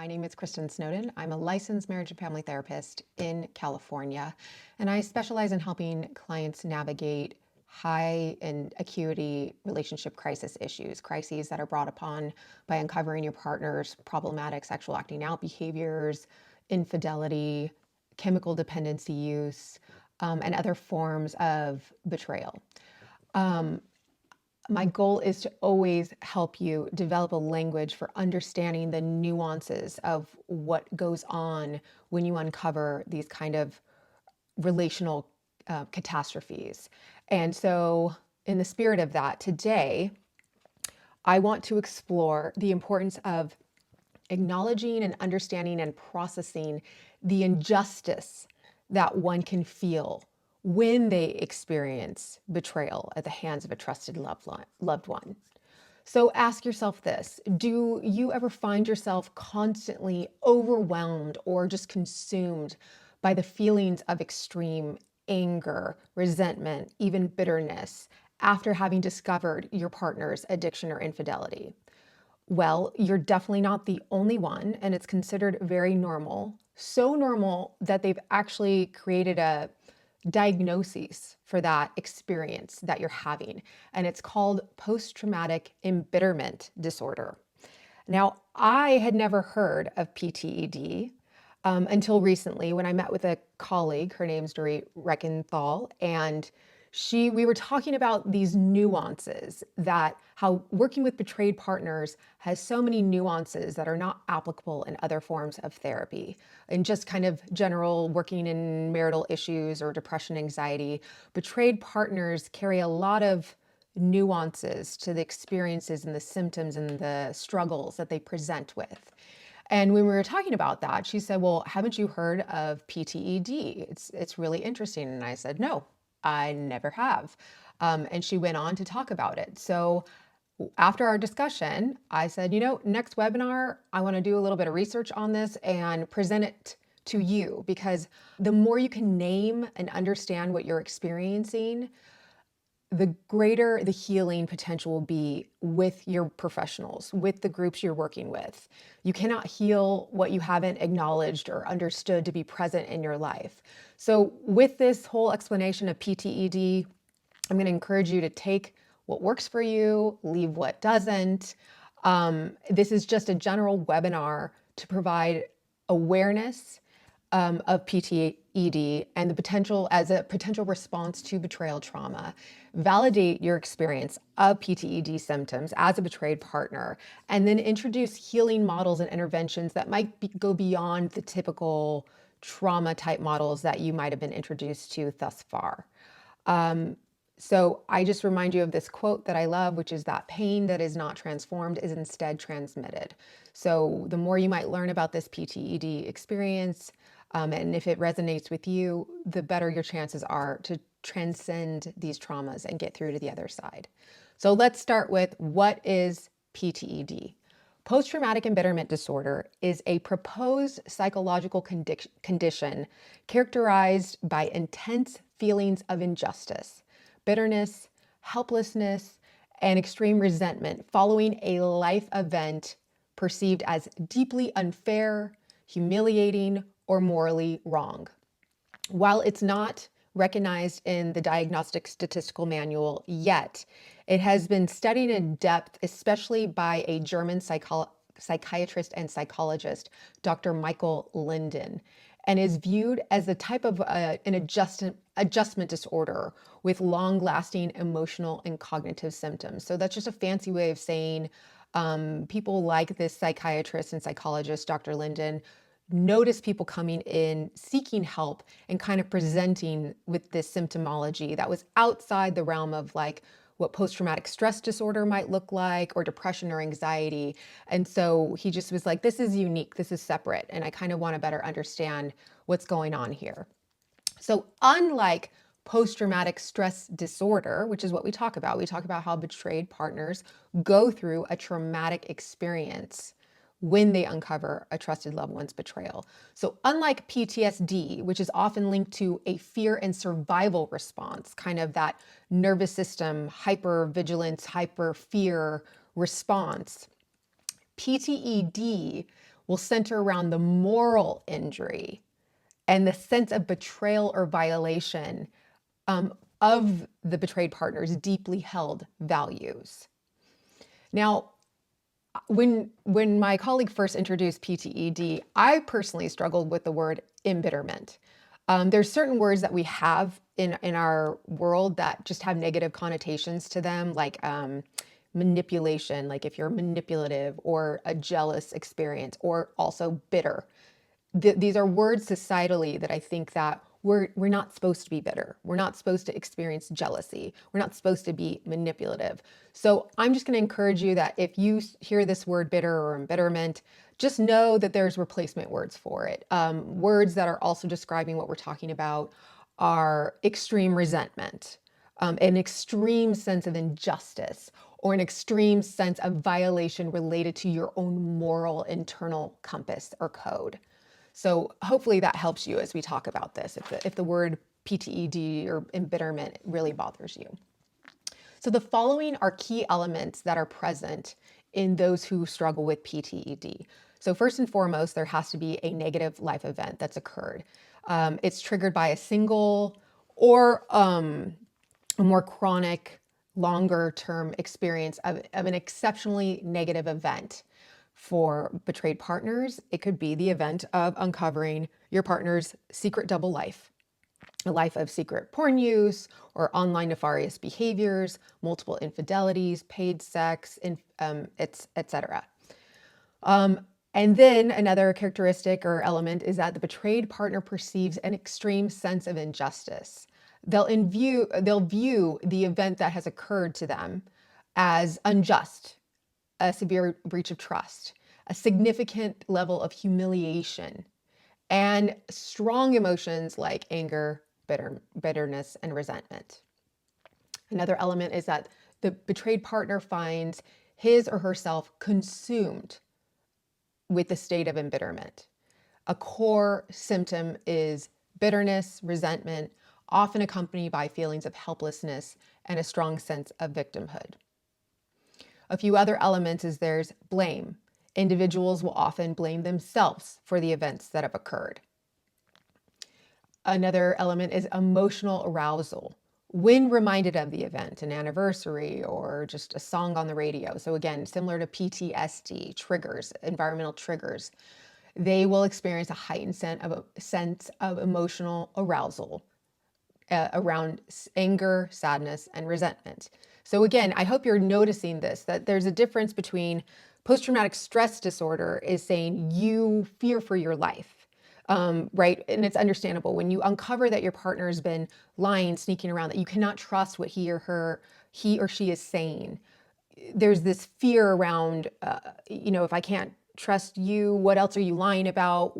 My name is Kristin Snowden. I'm a licensed marriage and family therapist in California, and I specialize in helping clients navigate high and acuity relationship crisis issues, crises that are brought upon by uncovering your partner's problematic sexual acting out behaviors, infidelity, chemical dependency use, and other forms of betrayal. My goal is to always help you develop a language for understanding the nuances of what goes on when you uncover these kind of relational catastrophes. And so, in the spirit of that, today, I want to explore the importance of acknowledging and understanding and processing the injustice that one can feel when they experience betrayal at the hands of a trusted loved one. So ask yourself this: do you ever find yourself constantly overwhelmed or just consumed by the feelings of extreme anger, resentment, even bitterness after having discovered your partner's addiction or infidelity? Well, you're definitely not the only one, and it's considered very normal. So normal that they've actually created a diagnosis for that experience that you're having, and it's called post-traumatic embitterment disorder. Now, I had never heard of PTED until recently when I met with a colleague. Her name's Dorit Reckenthal, and we were talking about these nuances, that how working with betrayed partners has so many nuances that are not applicable in other forms of therapy. And just kind of general working in marital issues or depression, anxiety, betrayed partners carry a lot of nuances to the experiences and the symptoms and the struggles that they present with. And when we were talking about that, she said, "Well, haven't you heard of PTED? It's really interesting." And I said, "No, I never have." And she went on to talk about it. So after our discussion, I said, next webinar, I want to do a little bit of research on this and present it to you, because the more you can name and understand what you're experiencing, the greater the healing potential will be with your professionals, with the groups you're working with. You cannot heal what you haven't acknowledged or understood to be present in your life. So with this whole explanation of PTED, I'm going to encourage you to take what works for you, leave what doesn't. This is just a general webinar to provide awareness of PTED and the potential as a potential response to betrayal trauma. Validate your experience of PTED symptoms as a betrayed partner, and then introduce healing models and interventions that might go beyond the typical trauma type models that you might have been introduced to thus far. So I just remind you of this quote that I love, which is that pain that is not transformed is instead transmitted. So the more you might learn about this PTED experience, and if it resonates with you, the better your chances are to transcend these traumas and get through to the other side. So let's start with, what is PTED? Post-traumatic embitterment disorder is a proposed psychological condition characterized by intense feelings of injustice, bitterness, helplessness, and extreme resentment following a life event perceived as deeply unfair, humiliating, or morally wrong. While it's not recognized in the Diagnostic Statistical Manual yet, it has been studied in depth, especially by a German psychiatrist and psychologist, Dr. Michael Linden, and is viewed as a type of an adjustment disorder with long-lasting emotional and cognitive symptoms. So that's just a fancy way of saying people like this psychiatrist and psychologist, Dr. Linden, notice people coming in seeking help and kind of presenting with this symptomology that was outside the realm of like what post-traumatic stress disorder might look like, or depression or anxiety. And so he just was like, this is unique, this is separate, and I kind of want to better understand what's going on here. So unlike post-traumatic stress disorder, which is what we talk about how betrayed partners go through a traumatic experience when they uncover a trusted loved one's betrayal. So unlike PTSD, which is often linked to a fear and survival response, kind of that nervous system, hyper vigilance, hyper fear response, PTED will center around the moral injury and the sense of betrayal or violation of the betrayed partner's deeply held values. Now, when my colleague first introduced PTED, I personally struggled with the word embitterment. There's certain words that we have in our world that just have negative connotations to them, like manipulation, like if you're manipulative, or a jealous experience, or also bitter. These are words societally that I think that we're not supposed to be bitter. We're not supposed to experience jealousy. We're not supposed to be manipulative. So I'm just going to encourage you that if you hear this word bitter or embitterment, just know that there's replacement words for it. Words that are also describing what we're talking about are extreme resentment, an extreme sense of injustice, or an extreme sense of violation related to your own moral internal compass or code. So hopefully that helps you as we talk about this, if the word PTED or embitterment really bothers you. So the following are key elements that are present in those who struggle with PTED. So first and foremost, there has to be a negative life event that's occurred. It's triggered by a single or a more chronic, longer term experience of an exceptionally negative event. For betrayed partners, it could be the event of uncovering your partner's secret double life, a life of secret porn use or online nefarious behaviors, multiple infidelities, paid sex, etc. And then another characteristic or element is that the betrayed partner perceives an extreme sense of injustice. They'll view the event that has occurred to them as unjust, a severe breach of trust, a significant level of humiliation, and strong emotions like anger, bitterness, and resentment. Another element is that the betrayed partner finds his or herself consumed with the state of embitterment. A core symptom is bitterness, resentment, often accompanied by feelings of helplessness and a strong sense of victimhood. A few other elements is there's blame. Individuals will often blame themselves for the events that have occurred. Another element is emotional arousal. When reminded of the event, an anniversary, or just a song on the radio. So again, similar to PTSD, triggers, environmental triggers, they will experience a heightened sense of emotional arousal around anger, sadness, and resentment. So again, I hope you're noticing this, that there's a difference between post-traumatic stress disorder is saying you fear for your life, right? And it's understandable when you uncover that your partner has been lying, sneaking around, that you cannot trust what he or she is saying. There's this fear around, if I can't trust you, what else are you lying about?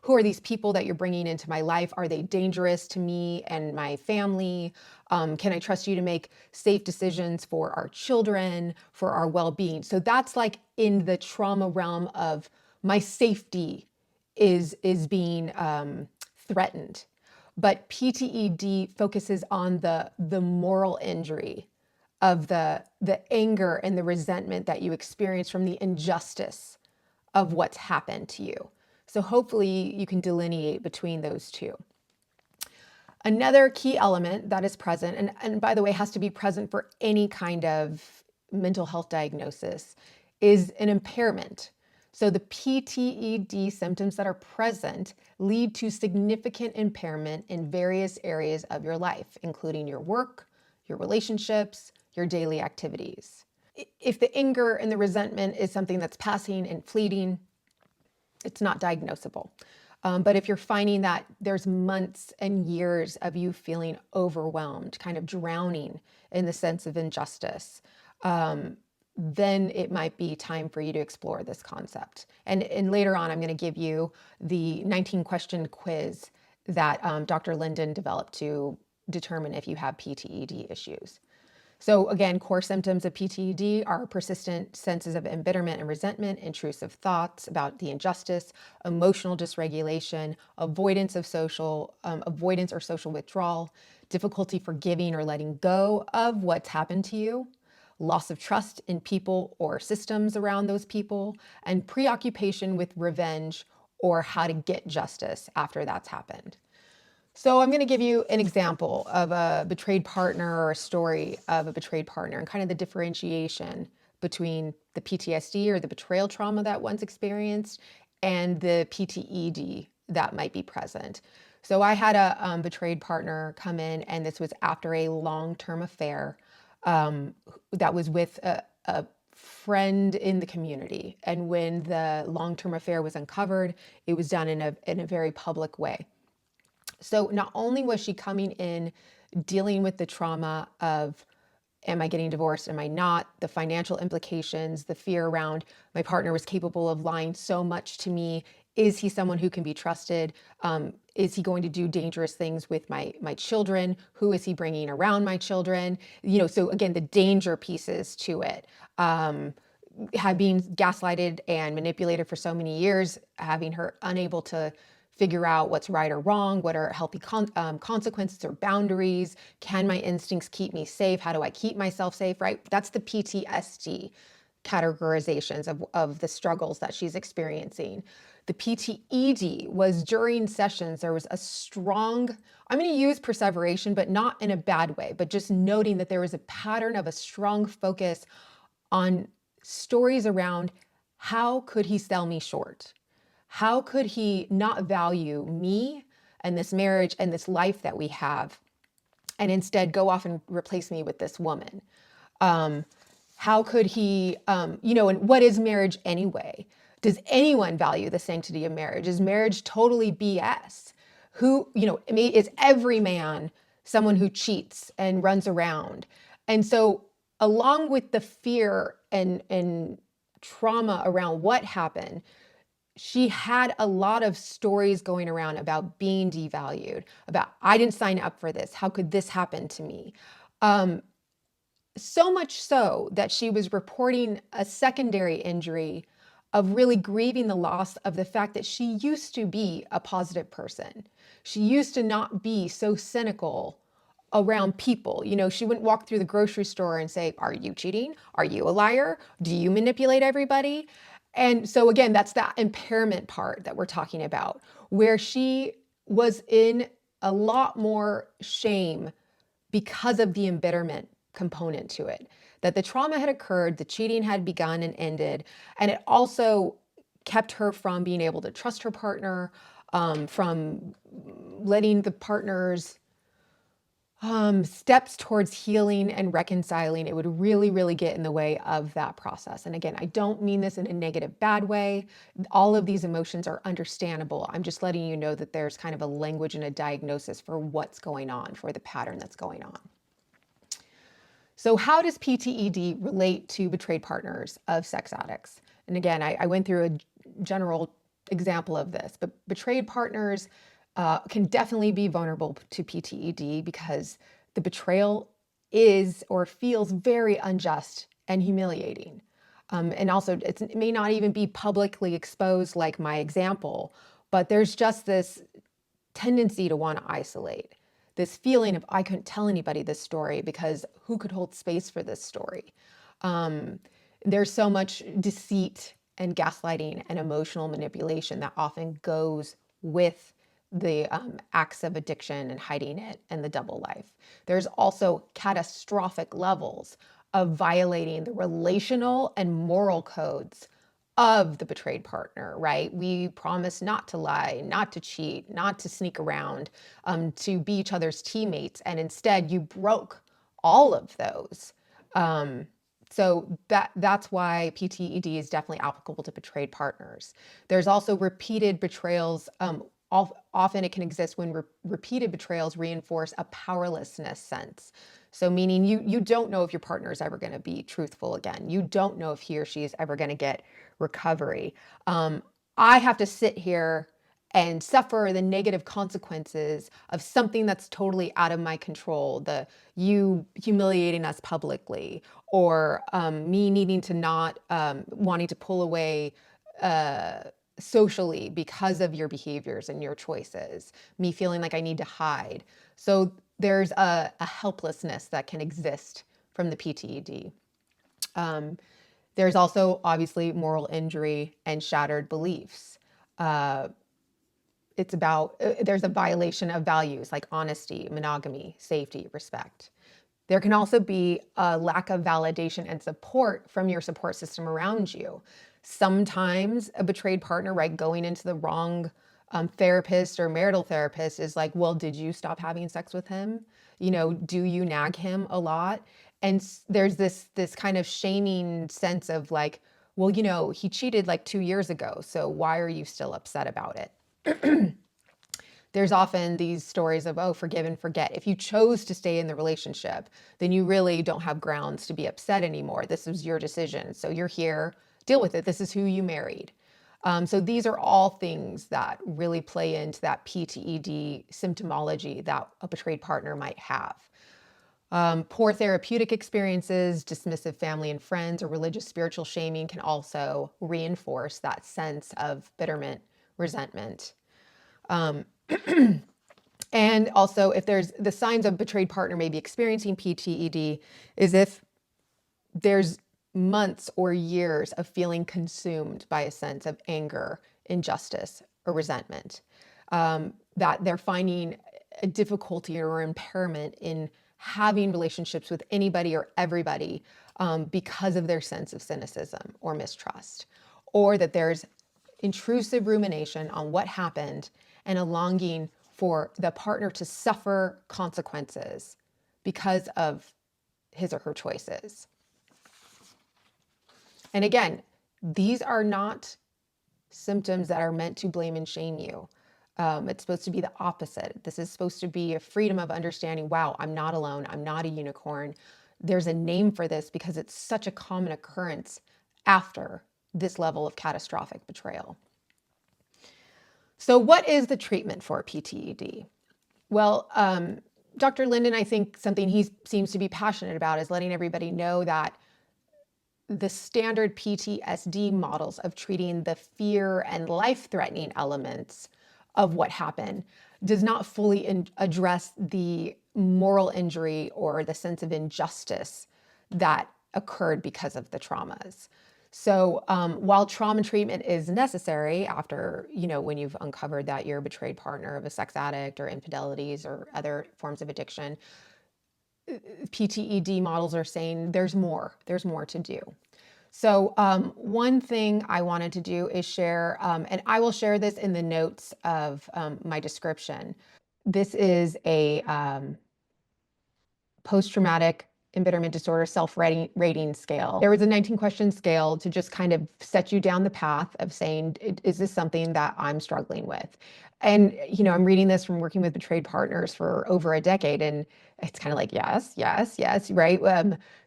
Who are these people that you're bringing into my life? Are they dangerous to me and my family? Can I trust you to make safe decisions for our children, for our well-being? So that's like in the trauma realm of my safety is being threatened. But PTED focuses on the moral injury of the anger and the resentment that you experience from the injustice of what's happened to you. So hopefully you can delineate between those two. Another key element that is present, and by the way, has to be present for any kind of mental health diagnosis, is an impairment. So the PTED symptoms that are present lead to significant impairment in various areas of your life, including your work, your relationships, your daily activities. If the anger and the resentment is something that's passing and fleeting, it's not diagnosable. But if you're finding that there's months and years of you feeling overwhelmed, kind of drowning in the sense of injustice, then it might be time for you to explore this concept. And later on, I'm going to give you the 19-question quiz that Dr. Linden developed to determine if you have PTED issues. So again, core symptoms of PTED are persistent senses of embitterment and resentment, intrusive thoughts about the injustice, emotional dysregulation, avoidance or social withdrawal, difficulty forgiving or letting go of what's happened to you, loss of trust in people or systems around those people, and preoccupation with revenge or how to get justice after that's happened. So I'm going to give you an example of a betrayed partner or a story of a betrayed partner and kind of the differentiation between the PTSD or the betrayal trauma that one's experienced and the PTED that might be present. So I had a betrayed partner come in, and this was after a long-term affair that was with a friend in the community. And when the long-term affair was uncovered, it was done in a very public way. So not only was she coming in dealing with the trauma of, am I getting divorced? Am I not? The financial implications, the fear around my partner was capable of lying so much to me. Is he someone who can be trusted? Is he going to do dangerous things with my children? Who is he bringing around my children? So again, the danger pieces to it. Had been gaslighted and manipulated for so many years, having her unable to figure out what's right or wrong, what are healthy consequences or boundaries. Can my instincts keep me safe? How do I keep myself safe, right? That's the PTSD categorizations of the struggles that she's experiencing. The PTED was during sessions, there was a strong, I'm going to use perseveration, but not in a bad way, but just noting that there was a pattern of a strong focus on stories around how could he sell me short? How could he not value me and this marriage and this life that we have, and instead go off and replace me with this woman? How could he, and what is marriage anyway? Does anyone value the sanctity of marriage? Is marriage totally BS? Is every man someone who cheats and runs around? And so along with the fear and trauma around what happened, she had a lot of stories going around about being devalued, about, I didn't sign up for this. How could this happen to me? So much so that she was reporting a secondary injury of really grieving the loss of the fact that she used to be a positive person. She used to not be so cynical around people. She wouldn't walk through the grocery store and say, are you cheating? Are you a liar? Do you manipulate everybody? And so again, that's that impairment part that we're talking about, where she was in a lot more shame because of the embitterment component to it, that the trauma had occurred, the cheating had begun and ended, and it also kept her from being able to trust her partner, from letting the partner's steps towards healing and reconciling. It would really, really get in the way of that process. And again, I don't mean this in a negative, bad way. All of these emotions are understandable. I'm just letting you know that there's kind of a language and a diagnosis for what's going on, for the pattern that's going on. So how does PTED relate to betrayed partners of sex addicts? And again, I went through a general example of this, but betrayed partners can definitely be vulnerable to PTED because the betrayal is or feels very unjust and humiliating. And also, it may not even be publicly exposed like my example, but there's just this tendency to want to isolate, this feeling of, I couldn't tell anybody this story because who could hold space for this story? There's so much deceit and gaslighting and emotional manipulation that often goes with the acts of addiction and hiding it and the double life. There's also catastrophic levels of violating the relational and moral codes of the betrayed partner, right? We promise not to lie, not to cheat, not to sneak around, to be each other's teammates. And instead you broke all of those. So that's why PTED is definitely applicable to betrayed partners. There's also repeated betrayals. Often it can exist when repeated betrayals reinforce a powerlessness sense. So meaning you don't know if your partner is ever going to be truthful again. You don't know if he or she is ever going to get recovery. I have to sit here and suffer the negative consequences of something that's totally out of my control, you humiliating us publicly, or me needing to not wanting to pull away socially because of your behaviors and your choices, me feeling like I need to hide. So there's a helplessness that can exist from the PTED. There's also obviously moral injury and shattered beliefs. It's about, there's a violation of values like honesty, monogamy, safety, respect. There can also be a lack of validation and support from your support system around you. Sometimes a betrayed partner, right, going into the wrong therapist or marital therapist is like, well, did you stop having sex with him? Do you nag him a lot? And there's this kind of shaming sense of like, well, he cheated like 2 years ago, so why are you still upset about it? There's often these stories of, oh, forgive and forget. If you chose to stay in the relationship, then you really don't have grounds to be upset anymore. This was your decision. So you're here, deal with it. This is who you married. So these are all things that really play into that PTED symptomology that a betrayed partner might have. Poor therapeutic experiences, dismissive family and friends, or religious spiritual shaming can also reinforce that sense of bitterment, resentment. And also, if there's the signs of betrayed partner may be experiencing PTED, is if there's months or years of feeling consumed by a sense of anger, injustice, or resentment, that they're finding a difficulty or impairment in having relationships with anybody or everybody because of their sense of cynicism or mistrust, or that there's intrusive rumination on what happened and a longing for the partner to suffer consequences because of his or her choices. And again, these are not symptoms that are meant to blame and shame you. It's supposed to be the opposite. This is supposed to be a freedom of understanding, wow, I'm not alone. I'm not a unicorn. There's a name for this because it's such a common occurrence after this level of catastrophic betrayal. So what is the treatment for PTED? Well, Dr. Linden, I think something he seems to be passionate about is letting everybody know that the standard PTSD models of treating the fear and life-threatening elements of what happened does not fully address the moral injury or the sense of injustice that occurred because of the traumas. So while trauma treatment is necessary after, when you've uncovered that you're a betrayed partner of a sex addict or infidelities or other forms of addiction, PTED models are saying there's more to do. So one thing I wanted to do is share, and I will share this in the notes of my description. This is a post-traumatic embitterment disorder self-rating scale. There was a 19-question scale to just kind of set you down the path of saying, is this something that I'm struggling with? And, I'm reading this from working with betrayed partners for over a decade, and it's kind of like, yes, yes, yes, right?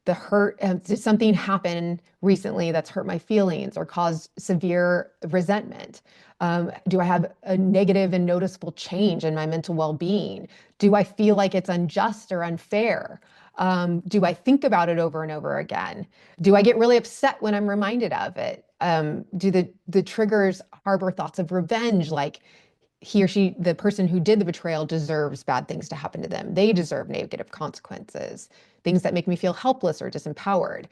The hurt, did something happen recently that's hurt my feelings or caused severe resentment? Do I have a negative and noticeable change in my mental well-being? Do I feel like it's unjust or unfair? Do I think about it over and over again? Do I get really upset when I'm reminded of it? Do the triggers harbor thoughts of revenge, like he or she, the person who did the betrayal, deserves bad things to happen to them. They deserve negative consequences, things that make me feel helpless or disempowered.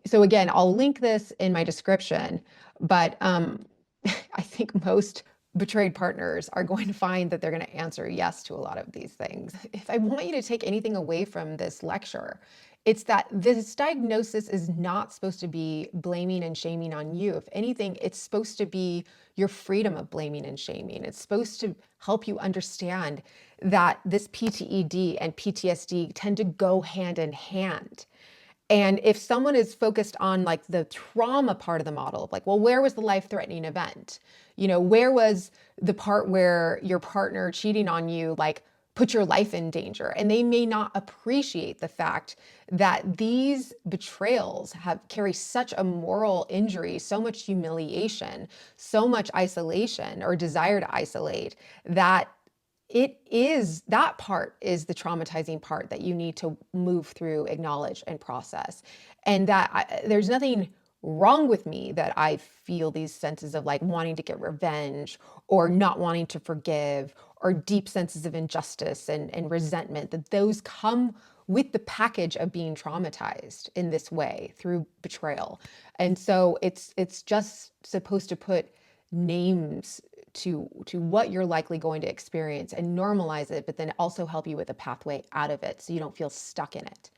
So again, I'll link this in my description, but I think most betrayed partners are going to find that they're going to answer yes to a lot of these things. If I want you to take anything away from this lecture, it's that this diagnosis is not supposed to be blaming and shaming on you. If anything, it's supposed to be your freedom of blaming and shaming. It's supposed to help you understand that this PTED and PTSD tend to go hand in hand. And if someone is focused on like the trauma part of the model, like, well, where was the life-threatening event? Where was the part where your partner cheating on you, like, put your life in danger? And they may not appreciate the fact that these betrayals carry such a moral injury, so much humiliation, so much isolation or desire to isolate, that that part is the traumatizing part that you need to move through, acknowledge, and process. And that there's nothing wrong with me that I feel these senses of like wanting to get revenge or not wanting to forgive or deep senses of injustice and resentment, that those come with the package of being traumatized in this way through betrayal. And so it's just supposed to put names to what you're likely going to experience and normalize it, but then also help you with a pathway out of it so you don't feel stuck in it.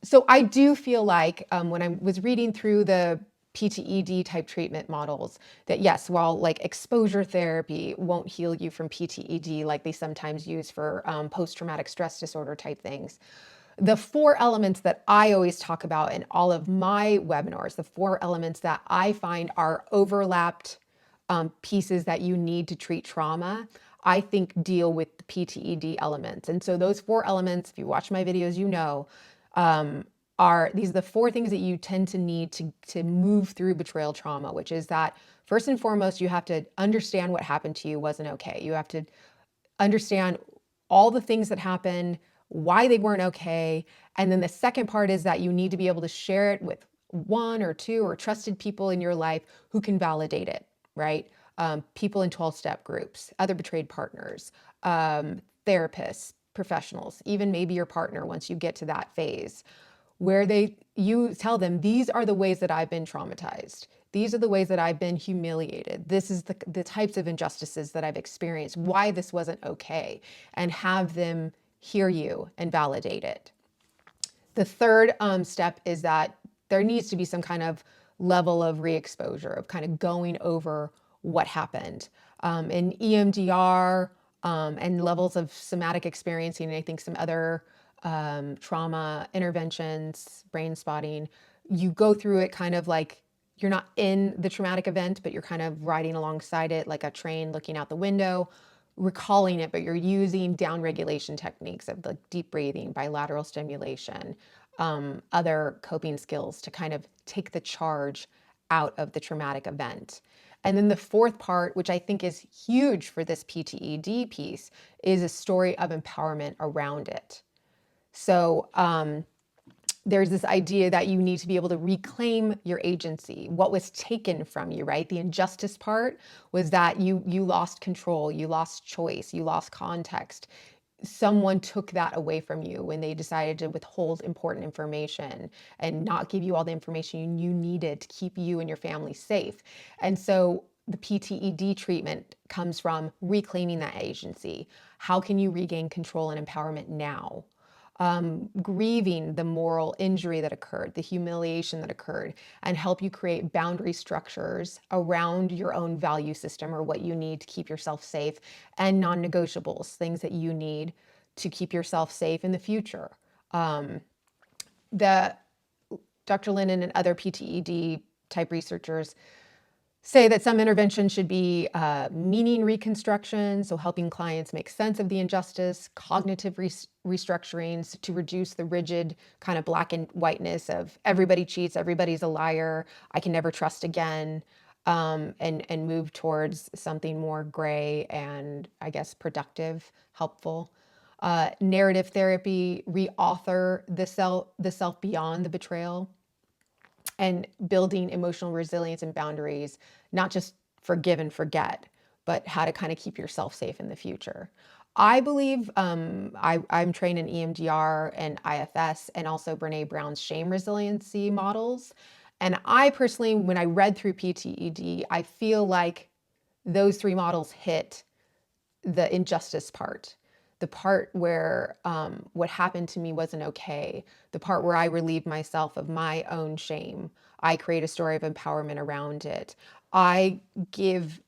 So I do feel like when I was reading through the PTED type treatment models, that yes, while like exposure therapy won't heal you from PTED like they sometimes use for post-traumatic stress disorder type things, the 4 elements that I always talk about in all of my webinars, the 4 elements that I find are overlapped pieces that you need to treat trauma, I think deal with the PTED elements. And so those 4 elements, if you watch my videos, you know, these are the 4 things that you tend to need to move through betrayal trauma, which is that first and foremost, you have to understand what happened to you wasn't okay. You have to understand all the things that happened, why they weren't okay. And then the second part is that you need to be able to share it with 1 or 2 or trusted people in your life who can validate it, right? People in 12-step groups, other betrayed partners, therapists, professionals, even maybe your partner once you get to that phase where you tell them, these are the ways that I've been traumatized. These are the ways that I've been humiliated. This is the types of injustices that I've experienced, why this wasn't okay, and have them hear you and validate it. The third step is that there needs to be some kind of level of re-exposure, of kind of going over what happened. In EMDR and levels of somatic experiencing, and I think some other trauma interventions, brain spotting, you go through it kind of like you're not in the traumatic event, but you're kind of riding alongside it like a train looking out the window, recalling it, but you're using down regulation techniques of like deep breathing, bilateral stimulation, other coping skills to kind of take the charge out of the traumatic event. And then the 4th part, which I think is huge for this PTED piece, is a story of empowerment around it. So there's this idea that you need to be able to reclaim your agency, what was taken from you, right? The injustice part was that you lost control, you lost choice, you lost context. Someone took that away from you when they decided to withhold important information and not give you all the information you needed to keep you and your family safe. And so the PTED treatment comes from reclaiming that agency. How can you regain control and empowerment now? Grieving the moral injury that occurred, the humiliation that occurred, and help you create boundary structures around your own value system or what you need to keep yourself safe, and non-negotiables, things that you need to keep yourself safe in the future. The Dr. Lennon and other PTED type researchers say that some interventions should be meaning reconstruction, so helping clients make sense of the injustice, cognitive restructurings to reduce the rigid kind of black and whiteness of everybody cheats, everybody's a liar, I can never trust again, and move towards something more gray and I guess productive, helpful. Narrative therapy, reauthor the self beyond the betrayal, and building emotional resilience and boundaries, not just forgive and forget, but how to kind of keep yourself safe in the future. I believe I'm trained in EMDR and IFS and also Brene Brown's shame resiliency models. And I personally, when I read through PTED, I feel like those 3 models hit the injustice part, the part where what happened to me wasn't okay, the part where I relieve myself of my own shame. I create a story of empowerment around it. I give,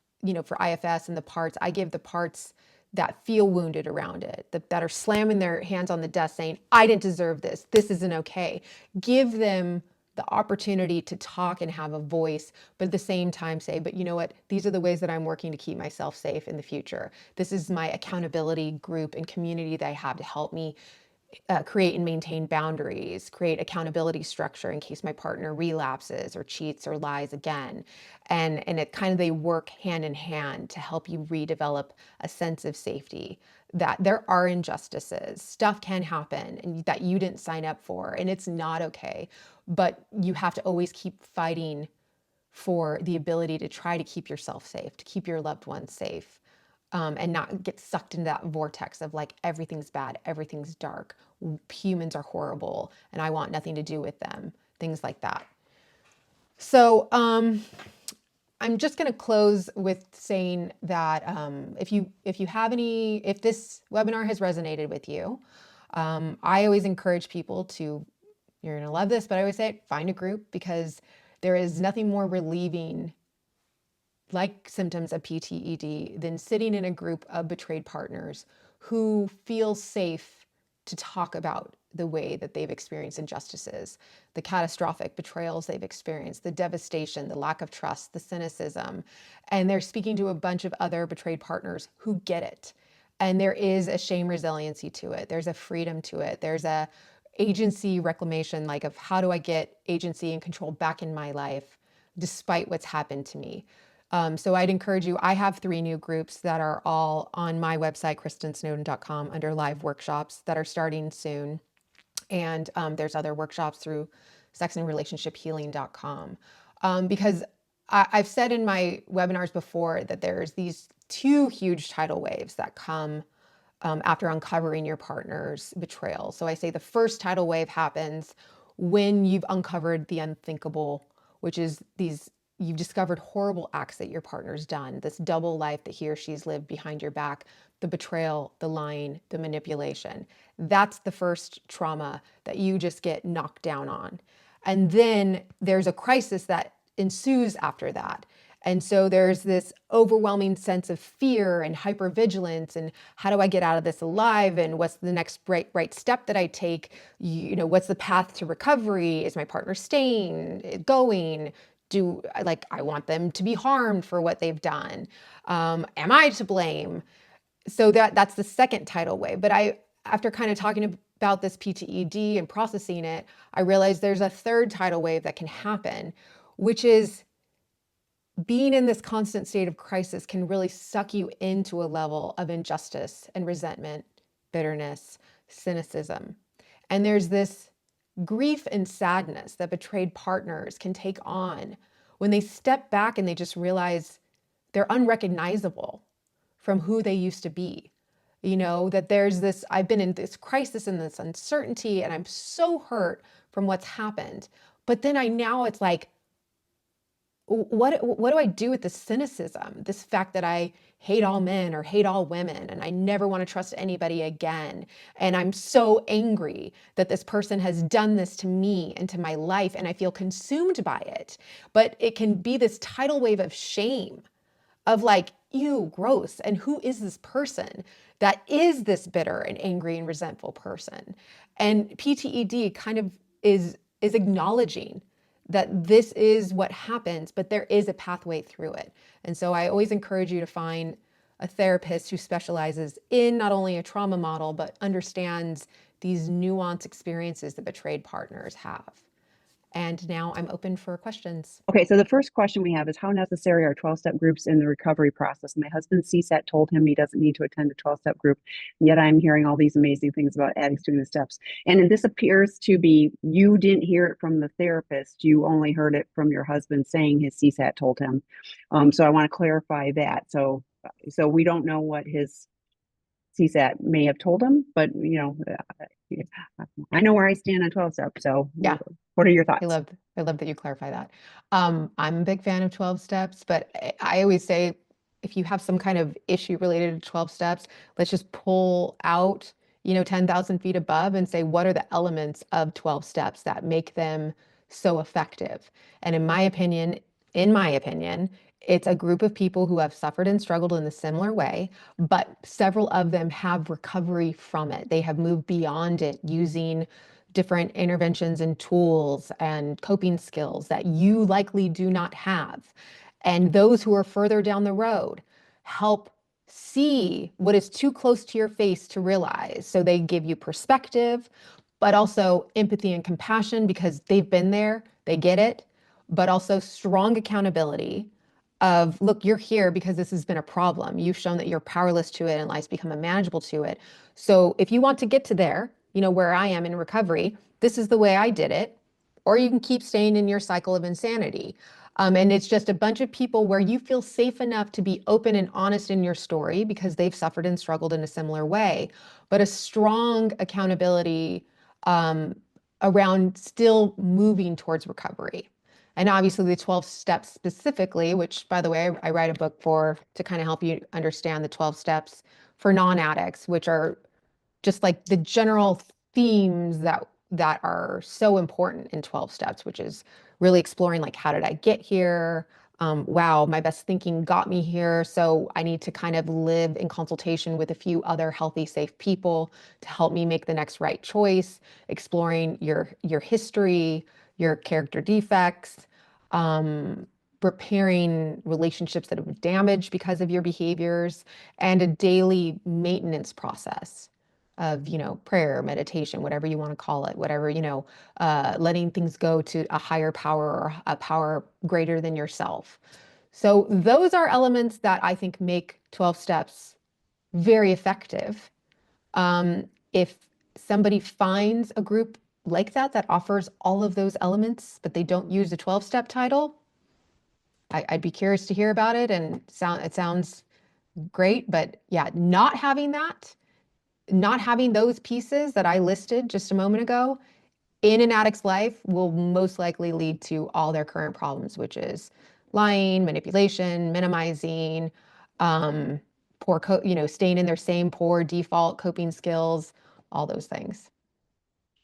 for IFS and the parts, I give the parts that feel wounded around it, that are slamming their hands on the desk saying, I didn't deserve this. This isn't okay. Give them the opportunity to talk and have a voice, but at the same time say, but you know what? These are the ways that I'm working to keep myself safe in the future. This is my accountability group and community that I have to help me create and maintain boundaries, create accountability structure in case my partner relapses or cheats or lies again. And it kind of, they work hand in hand to help you redevelop a sense of safety, that there are injustices, stuff can happen and that you didn't sign up for, and it's not okay. But you have to always keep fighting for the ability to try to keep yourself safe, to keep your loved ones safe. and not get sucked into that vortex of like everything's bad, everything's dark, humans are horrible, and I want nothing to do with them, things like that. So I'm just going to close with saying that if this webinar has resonated with you, I always encourage people to, you're going to love this, but I always say find a group, because there is nothing more relieving like symptoms of PTED than sitting in a group of betrayed partners who feel safe to talk about the way that they've experienced injustices, the catastrophic betrayals they've experienced, the devastation, the lack of trust, the cynicism. And they're speaking to a bunch of other betrayed partners who get it. And there is a shame resiliency to it. There's a freedom to it. There's a agency reclamation, like of how do I get agency and control back in my life despite what's happened to me. So I'd encourage you, I have 3 new groups that are all on my website, KristinSnowden.com, under live workshops that are starting soon. And there's other workshops through sexandrelationshiphealing.com. Because I've said in my webinars before that there's these 2 huge tidal waves that come after uncovering your partner's betrayal. So I say the first tidal wave happens when you've uncovered the unthinkable, which is you've discovered horrible acts that your partner's done, this double life that he or she's lived behind your back, the betrayal, the lying, the manipulation. That's the first trauma that you just get knocked down on. And then there's a crisis that ensues after that. And so there's this overwhelming sense of fear and hypervigilance, and how do I get out of this alive? And what's the next right step that I take? What's the path to recovery? Is my partner staying, going? I want them to be harmed for what they've done? Am I to blame? So that's the second tidal wave. But after kind of talking about this PTED and processing it, I realized there's a third tidal wave that can happen, which is being in this constant state of crisis can really suck you into a level of injustice and resentment, bitterness, cynicism. And there's this grief and sadness that betrayed partners can take on when they step back and they just realize they're unrecognizable from who they used to be. That I've been in this crisis and this uncertainty, and I'm so hurt from what's happened. But then it's like, what do I do with this cynicism, this fact that I hate all men or hate all women, and I never want to trust anybody again? And I'm so angry that this person has done this to me and to my life, and I feel consumed by it. But it can be this tidal wave of shame, of like, ew, gross. And who is this person that is this bitter and angry and resentful person? And PTED kind of is acknowledging that this is what happens, but there is a pathway through it. And so I always encourage you to find a therapist who specializes in not only a trauma model, but understands these nuanced experiences that betrayed partners have. And now I'm open for questions. Okay, so the first question we have is, how necessary are 12-step groups in the recovery process? My husband's CSAT told him he doesn't need to attend a 12-step group, yet I'm hearing all these amazing things about addicts doing the steps. And this appears to be, you didn't hear it from the therapist, you only heard it from your husband saying his CSAT told him. So I want to clarify that. So we don't know what his CSAT may have told him, but I know where I stand on 12-step. So yeah. What are your thoughts? I love that you clarify that. I'm a big fan of 12 steps, but I always say, if you have some kind of issue related to 12 steps, let's just pull out, 10,000 feet above and say, what are the elements of 12 steps that make them so effective? And in my opinion, it's a group of people who have suffered and struggled in a similar way, but several of them have recovery from it. They have moved beyond it using different interventions and tools and coping skills that you likely do not have. And those who are further down the road help see what is too close to your face to realize. So they give you perspective, but also empathy and compassion because they've been there, they get it, but also strong accountability of, look, you're here because this has been a problem. You've shown that you're powerless to it and life's become unmanageable to it. So if you want to get to there, where I am in recovery, this is the way I did it, or you can keep staying in your cycle of insanity. And it's just a bunch of people where you feel safe enough to be open and honest in your story because they've suffered and struggled in a similar way, but a strong accountability um, around still moving towards recovery. And obviously, the 12 steps specifically, which by the way, I write a book for to kind of help you understand the 12 steps for non-addicts, which are just like the general themes that are so important in 12 steps, which is really exploring like how did I get here? Wow, my best thinking got me here. So I need to kind of live in consultation with a few other healthy, safe people to help me make the next right choice, exploring your history, your character defects, um, repairing relationships that have been damaged because of your behaviors, and a daily maintenance process of, prayer, meditation, whatever you want to call it, whatever, letting things go to a higher power or a power greater than yourself. So those are elements that I think make 12 steps very effective. If somebody finds a group like that offers all of those elements, but they don't use the 12-step title, I'd be curious to hear about it. And it sounds great, but yeah, not having those pieces that I listed just a moment ago in an addict's life will most likely lead to all their current problems, which is lying, manipulation, minimizing, um, staying in their same poor default coping skills, all those things.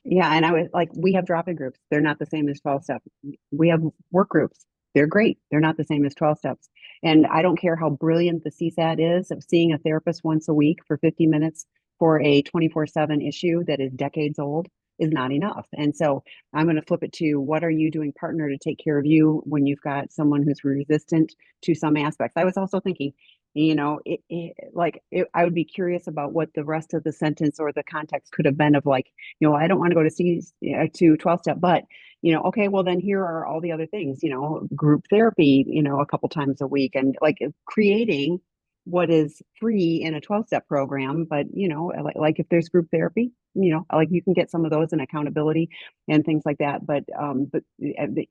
Yeah, and I was like, we have drop-in groups. They're not the same as 12 steps. We have work groups. They're great. They're not the same as 12 steps. And I don't care how brilliant the CSAT is of seeing a therapist once a week for 50 minutes for a 24/7 issue that is decades old is not enough. And so I'm going to flip it to what are you doing, partner, to take care of you when you've got someone who's resistant to some aspects. I was also thinking, I would be curious about what the rest of the sentence or the context could have been of like, I don't want to go to to 12 step, but okay, well then here are all the other things, group therapy, a couple times a week, and like creating what is free in a 12-step program. But like if there's group therapy, like you can get some of those and accountability and things like that. But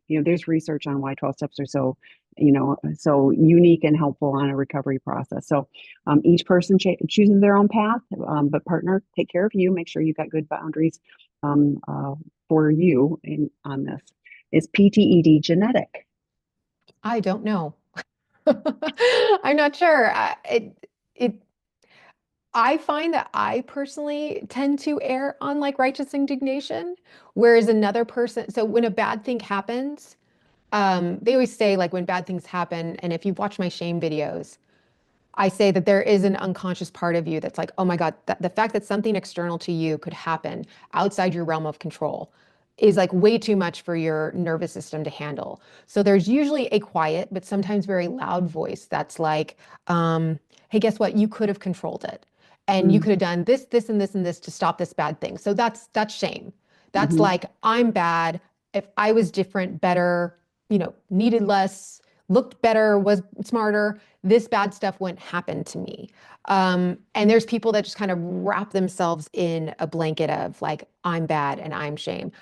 there's research on why 12 steps are so unique and helpful on a recovery process. So each person chooses their own path, but partner, take care of you, make sure you've got good boundaries um, uh, for you on this. Is PTED genetic? I don't know. I'm not sure. It I find that I personally tend to err on like righteous indignation, whereas another person, so when a bad thing happens, they always say like when bad things happen, and if you've watched my shame videos, I say that there is an unconscious part of you that's like, oh my God, the fact that something external to you could happen outside your realm of control is like way too much for your nervous system to handle. So there's usually a quiet, but sometimes very loud voice that's like, hey, guess what? You could have controlled it. And you Mm-hmm. could have done this, this, and this, and this to stop this bad thing. So that's shame. That's Mm-hmm. like, I'm bad. If I was different, better, needed less, looked better, was smarter, this bad stuff wouldn't happen to me. And there's people that just kind of wrap themselves in a blanket of like, I'm bad and I'm shame.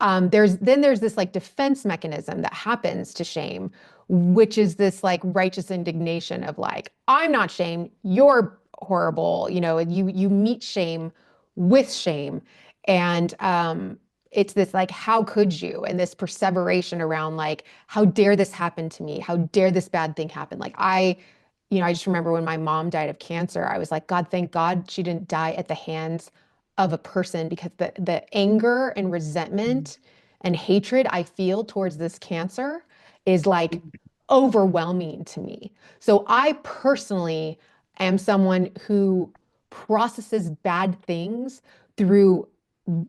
There's this like defense mechanism that happens to shame, which is this like righteous indignation of like, I'm not shame, you're horrible, and you meet shame with shame. And it's this like, how could you? And this perseveration around like, how dare this happen to me? How dare this bad thing happen? Like I just remember when my mom died of cancer, I was like, God, thank God she didn't die at the hands of a person, because the anger and resentment and hatred I feel towards this cancer is like overwhelming to me. So I personally am someone who processes bad things through,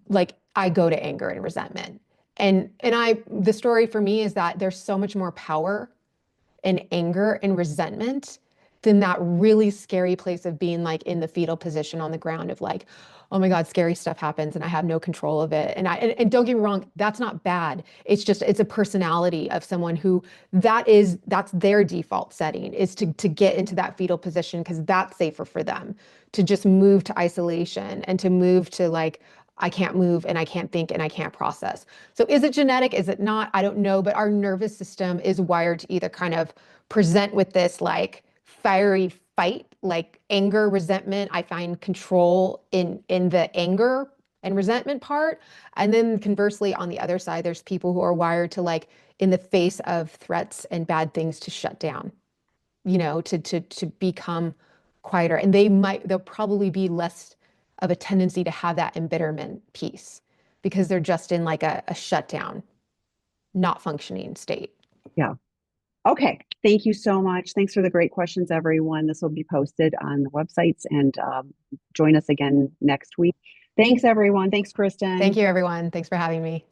like, I go to anger and resentment. And the story for me is that there's so much more power and anger and resentment than that really scary place of being like in the fetal position on the ground of like, oh my God, scary stuff happens and I have no control of it. And don't get me wrong, that's not bad. It's a personality of someone who that's their default setting, is to get into that fetal position because that's safer for them, to just move to isolation and to move to like, I can't move and I can't think and I can't process. So is it genetic? Is it not? I don't know, but our nervous system is wired to either kind of present with this like fiery fight, like anger, resentment. I find control in the anger and resentment part. And then conversely, on the other side, there's people who are wired to like in the face of threats and bad things to shut down, to become quieter. And they'll probably be less of a tendency to have that embitterment piece because they're just in like a shutdown, not functioning state. Yeah. Okay. Thank you so much. Thanks for the great questions, everyone. This will be posted on the websites and join us again next week. Thanks, everyone. Thanks, Thank Kristin. you, everyone. Thanks for having me.